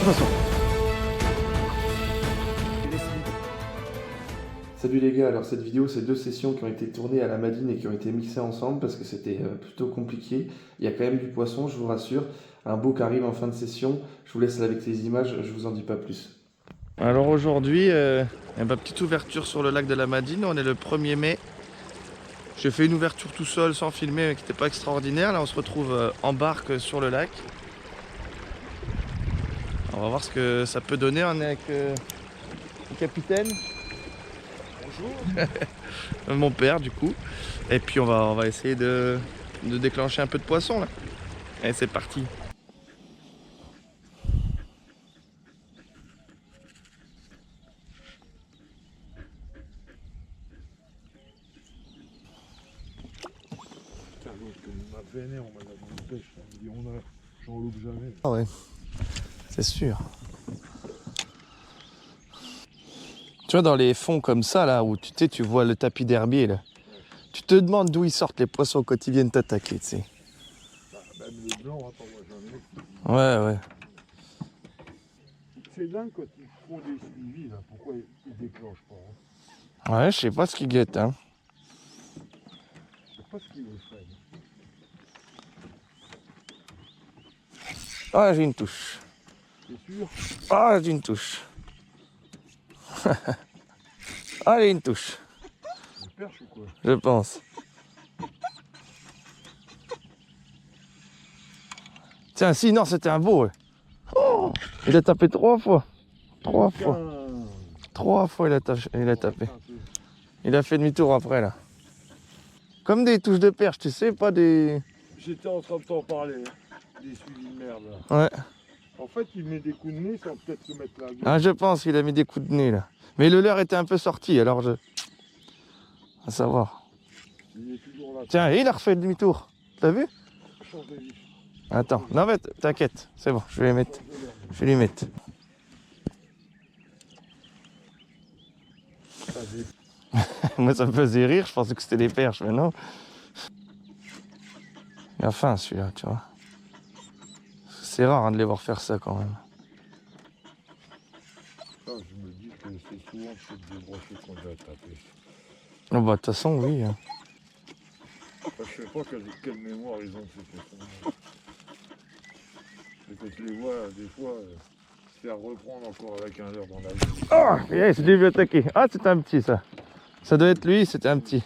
Attention. Salut les gars, alors cette vidéo c'est deux sessions qui ont été tournées à la Madine et qui ont été mixées ensemble parce que c'était plutôt compliqué. Il y a quand même du poisson, je vous rassure. Un beau qui arrive en fin de session. Je vous laisse avec les images, je vous en dis pas plus. Alors aujourd'hui, ma petite ouverture sur le lac de la Madine, on est le 1er mai. J'ai fait une ouverture tout seul sans filmer mais qui n'était pas extraordinaire. Là on se retrouve en barque sur le lac. On va voir ce que ça peut donner. On est avec le capitaine. Bonjour. Mon père du coup. Et puis on va essayer de déclencher un peu de poisson là. Allez c'est parti. Putain, l'autre, comme il m'a vénère, on m'a donné une pêche. Il me dit, j'en loupe jamais. Ah ouais, c'est sûr. Tu vois dans les fonds comme ça là, où tu sais, tu vois le tapis d'herbier là. Tu te demandes d'où ils sortent les poissons quand ils viennent t'attaquer, tu sais. Bah, même le blanc, attends, moi jamais. Ouais, ouais. C'est dingue quand ils font des suivis, là. Pourquoi ils déclenchent pas, hein. Ouais, je sais pas ce qu'ils guettent, hein. Je sais pas ce qu'ils les freinent. Ah, j'ai une touche. C'est sûr? Ah, j'ai une touche. Ah, j'ai une touche. Une perche ou quoi? Je pense. Tiens, si, non, c'était un beau. Ouais. Oh, il a tapé 3 fois. 3 fois. 3 fois il a tapé. Il a fait demi-tour après là. Comme des touches de perche, tu sais, pas des... J'étais en train de t'en parler, hein. Des suivis de merde, là. Ouais. En fait, il met des coups de nez sans peut-être se mettre la gueule. Ah, je pense qu'il a mis des coups de nez là. Mais le leur était un peu sorti, alors je... À savoir. Il est toujours là. Tiens, et il a refait demi-tour. T'as vu? Change de vie. Attends, non mais t'inquiète, c'est bon, je vais les mettre. Je vais les mettre. Moi ça me faisait rire, je pensais que c'était des perches, mais non. Il a faim celui-là, tu vois. C'est rare hein, de les voir faire ça quand même. Ça, je me dis que c'est souvent que c'est débranché qu'on va taper. Oh, bah de toute façon, oui. Hein. Enfin, je sais pas quelle mémoire ils ont ces poissons. Et quand je les vois, des fois, se faire reprendre encore avec un leurre dans la vie. Oh, yes, je l'ai vu attaquer. Ah, c'était un petit ça. Ça doit être lui, c'était un petit.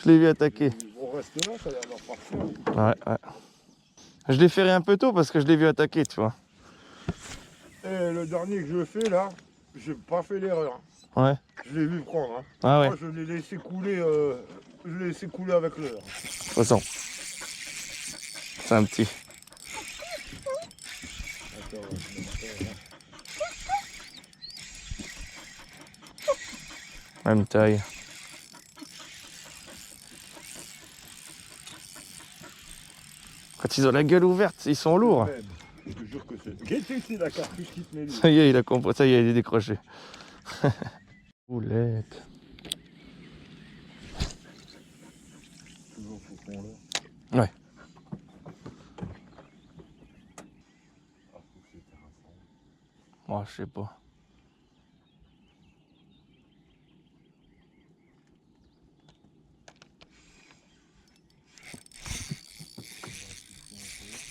Je l'ai vu attaquer. On reste là, ça a l'air leur partir. Ouais, ouais. Je l'ai ferré un peu tôt parce que je l'ai vu attaquer, tu vois. Et le dernier que je fais là, j'ai pas fait l'erreur. Ouais. Je l'ai vu prendre. Hein. Ah ouais. Moi, je l'ai laissé couler, avec le leurre. De toute façon. C'est un petit. Attends, je vais faire, hein. Même taille. Quand ils ont la gueule ouverte, ils sont lourds. Même. Je te jure que c'est. Qu'est-ce que c'est la cartouche qui te met lui? Ça y est, il a compris. Ça y est, il est décroché. Boulette. Toujours faut qu'on l'heure. Ouais. Ah, faut que c'est terrassant. Moi, je sais pas.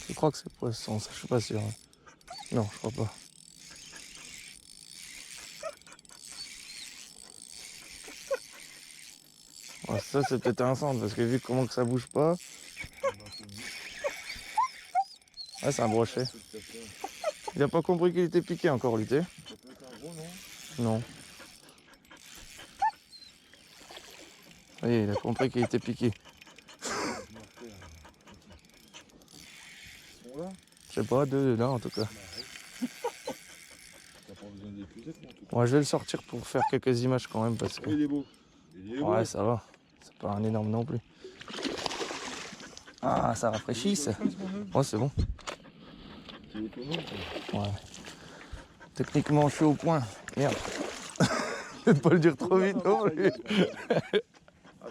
Je crois que c'est poisson, ça, je suis pas sûr. Hein. Non, je crois pas. Ouais, ça, c'est peut-être un centre parce que vu comment que ça bouge pas. Ouais, c'est un brochet. Il a pas compris qu'il était piqué encore, lui, tu sais. Ça peut être un gros, non? Non. Ça y est, il a compris qu'il était piqué. Ils sont là? Je sais pas, 2 dedans en tout cas. T'as pas besoin d'épuiser, en tout cas. Moi, je vais le sortir pour faire quelques images quand même parce que. Il est beau. Il est beau. Ouais, ça va. C'est pas un énorme non plus. Ah, ça rafraîchit ça. Ouais, c'est bon. C'est autonome, ça. Ouais. Techniquement, je suis au point. Merde. Je vais pas le dire trop vite non plus. Attends,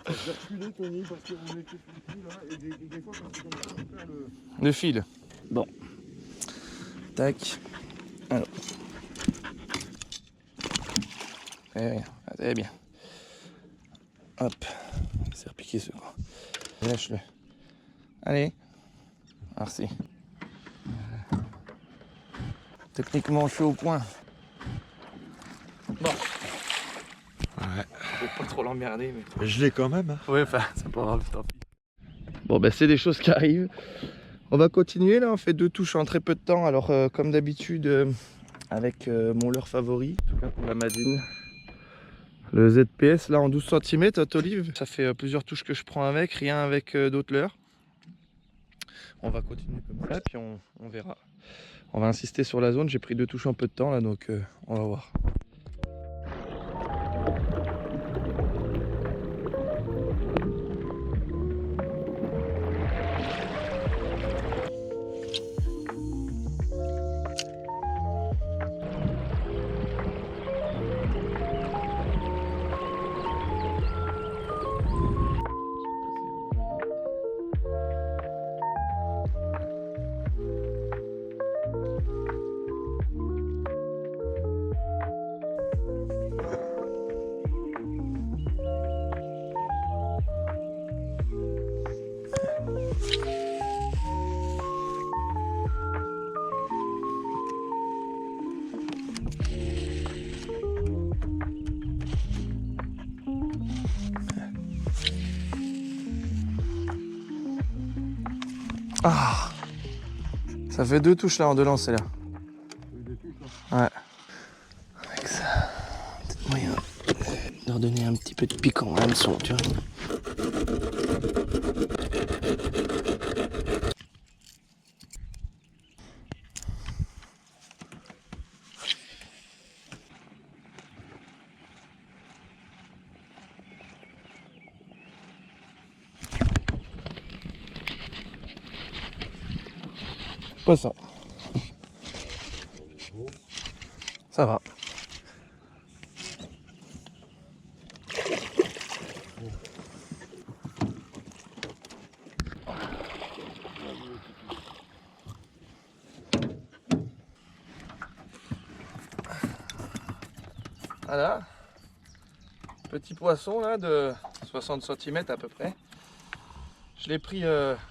je vais reculer, Tony, parce qu'on était plus là, et des fois, quand tu commences à faire le... Le fil. Bon. Tac. Alors. Très bien. Hop. C'est repiqué ce quoi. Lâche-le. Allez. Merci. Techniquement, je suis au point. Bon. Ouais. Faut pas trop l'emmerder. Mais... Je l'ai quand même. Hein. Ouais, enfin, c'est pas grave, tant pis. Bon, ben, c'est des choses qui arrivent. On va continuer là, on fait 2 touches en très peu de temps. Alors, comme d'habitude, avec mon leurre favori, en tout cas pour la Madine. Le ZPS là en 12 cm, Olive. Ça fait plusieurs touches que je prends avec, rien avec d'autres leurres. On va continuer comme ça, puis on verra. On va insister sur la zone. J'ai pris 2 touches en peu de temps là, donc on va voir. Ah, ça fait 2 touches là en 2 lancers là. Ouais. Avec ça, peut-être moyen de redonner un petit peu de piquant à l'hameçon, tu vois. Poisson. Ça va. Voilà. Petit poisson là de 60 cm à peu près. Je l'ai pris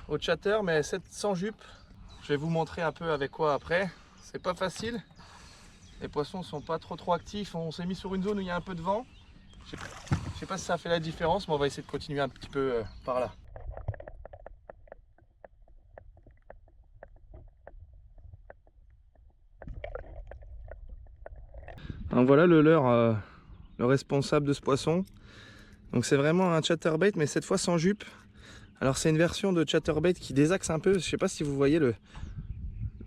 au chatter mais sans jupe. Je vais vous montrer un peu avec quoi après. C'est pas facile. Les poissons sont pas trop actifs. On s'est mis sur une zone où il y a un peu de vent. Je sais pas si ça fait la différence, mais on va essayer de continuer un petit peu par là. Alors voilà le leurre, le responsable de ce poisson. Donc c'est vraiment un chatterbait, mais cette fois sans jupe. Alors c'est une version de chatterbait qui désaxe un peu. Je sais pas si vous voyez le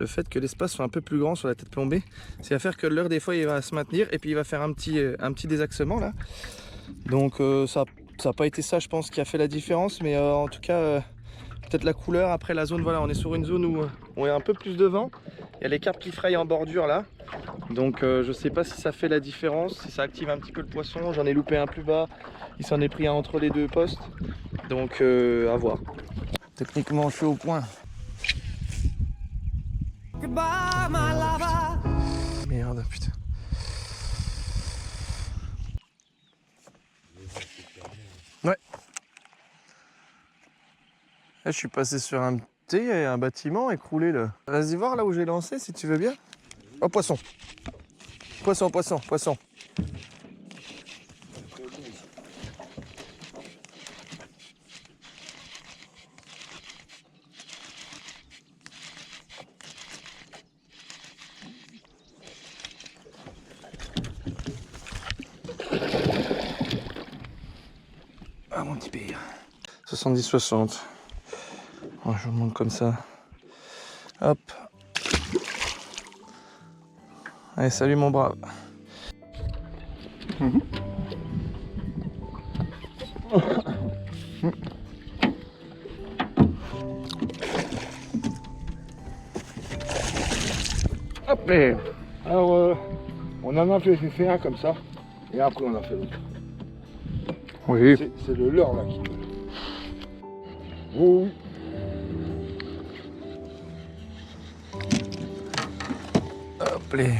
fait que l'espace soit un peu plus grand sur la tête plombée. C'est à faire que le leurre des fois il va se maintenir et puis il va faire un petit désaxement là. Donc ça n'a pas été ça je pense qui a fait la différence, mais en tout cas peut-être la couleur. Après la zone, voilà, on est sur une zone où on a un peu plus de vent. Il y a les carpes qui frayent en bordure là. Donc je sais pas si ça fait la différence, si ça active un petit peu le poisson. J'en ai loupé un plus bas, il s'en est pris un entre les 2 postes. Donc à voir. Techniquement je suis au point. Merde, putain. Ouais. Là, je suis passé sur un bâtiment écroulé là. Vas-y voir là où j'ai lancé si tu veux bien. Oh, poisson. Poisson, poisson, poisson. Ah mon petit pire. 70-60. Oh, je vous montre comme ça. Hop. Allez, salut mon brave. Hop, et alors on en a fait un comme ça, et après on a fait l'autre. Oui. C'est le leurre là qui veut. Oui. Hop. plaît.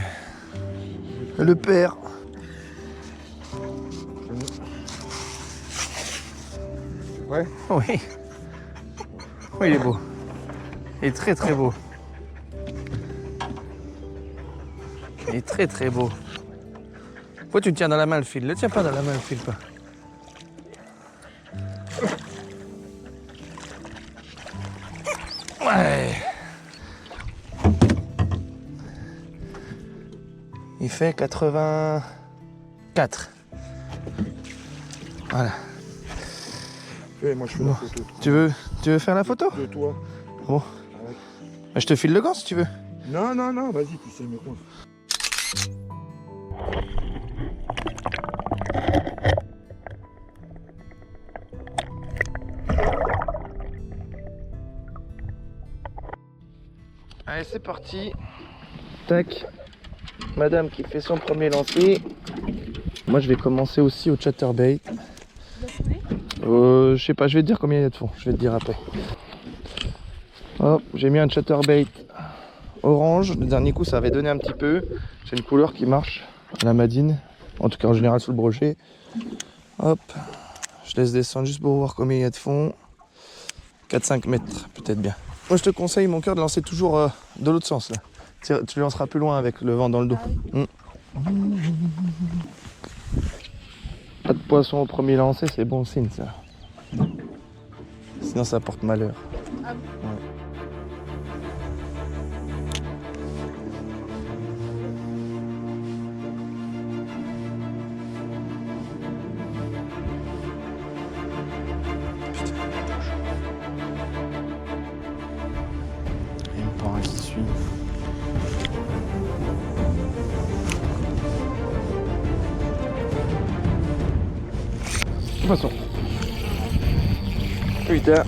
Le père. Ouais. Oui. Oui, il est beau. Il est très très beau. Il est très très beau. Pourquoi tu tiens dans la main le fil? Ne tiens pas dans la main le fil, pas. Ouais. Il fait 84. Voilà. Et moi je fais la photo. Tu veux faire la photo? De toi. Bon. Ouais. Je te file le gant si tu veux. Non, non, non, vas-y, tu sais mieux quoi. Allez, c'est parti. Tac. Madame qui fait son premier lancer. Moi, je vais commencer aussi au chatterbait. Je sais pas, je vais te dire combien il y a de fond. Je vais te dire après. Hop, j'ai mis un chatterbait orange. Le dernier coup, ça avait donné un petit peu. C'est une couleur qui marche à la madine. En tout cas, en général, sous le brochet. Hop. Je laisse descendre juste pour voir combien il y a de fond. 4-5 mètres, peut-être bien. Moi, je te conseille, mon cœur, de lancer toujours de l'autre sens. Là. Tu lanceras plus loin avec le vent dans le dos. Pas de poisson au premier lancer, c'est bon signe, ça. Sinon, ça porte malheur. Ah bon? Ouais. Il me prend un qui suit. Poisson. Putain.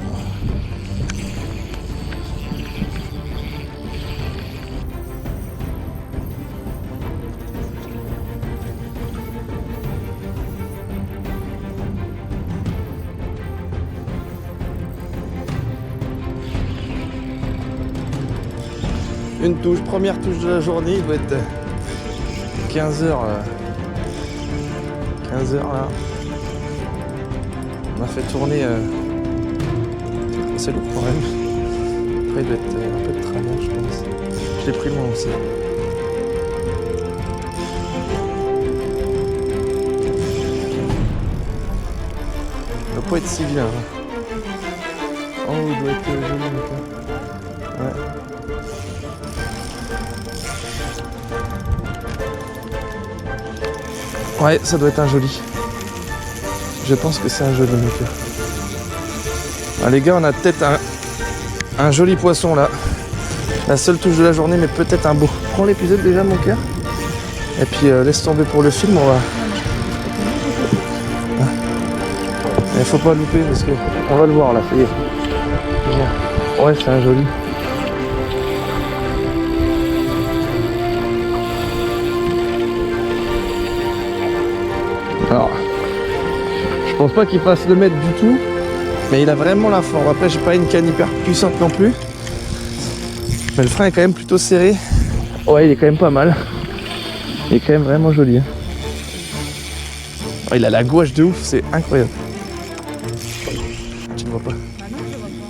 Une touche, première touche de la journée, il doit être 15h. 15h là. On a fait tourner. C'est lourd quand même. Après, il doit être un peu de travers, je pense. Je l'ai pris loin aussi. Il doit pas être si vilain. Hein. Oh, il doit être joli. Ouais. Ouais, ça doit être un joli. Je pense que c'est un joli mec. Ah, les gars, on a peut-être un joli poisson là. La seule touche de la journée, mais peut-être un beau. Prends l'épisode déjà, mon cœur. Et puis laisse tomber pour le film, on va. Il faut pas louper parce que on va le voir là, ça y est. Ouais, c'est un joli. Alors, je pense pas qu'il fasse le mètre du tout, mais il a vraiment la forme. Après, j'ai pas une canne hyper puissante non plus, mais le frein est quand même plutôt serré. Ouais, il est quand même pas mal. Il est quand même vraiment joli. Hein. Oh, il a la gouache de ouf, c'est incroyable. Tu ne vois pas? Ah non, je vois pas.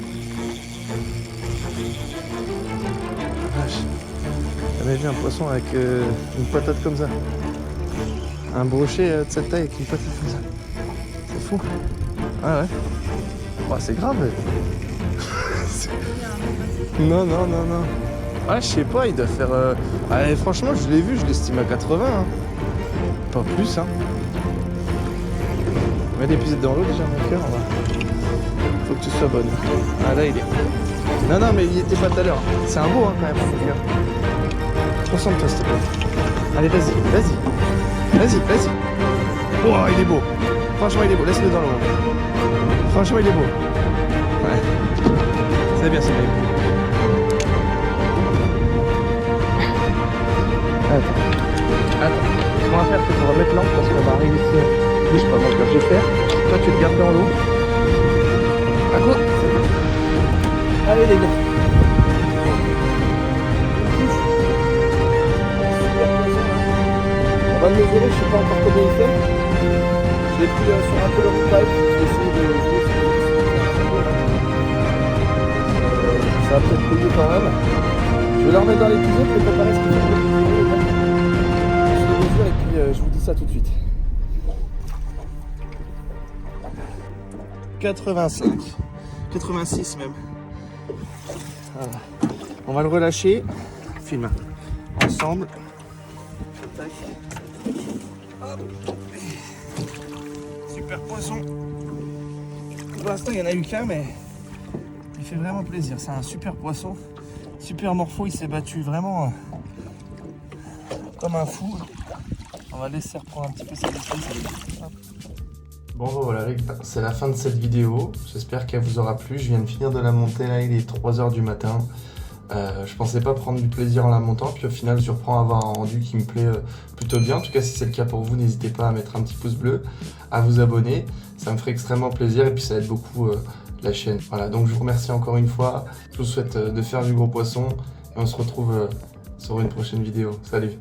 Vache. J'ai jamais vu un poisson avec une patate comme ça. Un brochet de cette taille avec une patate comme ça. C'est fou. Ah ouais. Oh, c'est grave. Non, non, non, non. Ah, je sais pas, il doit faire... Allez, franchement, je l'ai vu, je l'estime à 80. Hein. Pas plus, hein. Mets l'épisode dans l'eau déjà, mon cœur. Faut que tu sois bonne. Ah, là, il est... Non, non, mais il était pas tout à l'heure. C'est un beau, hein, quand même, mon cœur. Concentre-toi, s'il te plaît. Allez, vas-y, vas-y. Vas-y, vas-y. Oh, il est beau. Franchement, il est beau. Laisse-le dans l'eau. Franchement, il est beau. Ouais. C'est bien, c'est bien. Attends. Attends. Ce qu'on va faire, c'est qu'on va mettre l'encre parce qu'on va arriver ici. Je sais pas, moi, je vais faire. Toi, tu te gardes dans l'eau. À quoi? Allez, les gars. va le mesurer, je sais pas encore combien il fait. Je l'ai pris sur un coloring pipe, je vais essayer de jouer sur ça va peut-être payer quand même. Je vais le remettre dans l'épisode, je vais préparer ce qu'il faut pour le mesurer. Je le mesure et puis je vous dis ça tout de suite. 85, 86 même. Voilà. On va le relâcher. Filme. Ensemble. Tac. Hop. Super poisson. Pour l'instant, il n'y en a eu qu'un, mais il fait vraiment plaisir. C'est un super poisson. Super morpho. Il s'est battu vraiment comme un fou. On va laisser reprendre un petit peu sa vitesse. Bon voilà, c'est la fin de cette vidéo. J'espère qu'elle vous aura plu. Je viens de finir de la monter. Là, il est 3 h du matin. Je pensais pas prendre du plaisir en la montant, puis au final je surprends à avoir un rendu qui me plaît plutôt bien. En tout cas, si c'est le cas pour vous, n'hésitez pas à mettre un petit pouce bleu, à vous abonner, ça me ferait extrêmement plaisir et puis ça aide beaucoup la chaîne. Voilà, donc je vous remercie encore une fois, je vous souhaite de faire du gros poisson et on se retrouve sur une prochaine vidéo. Salut!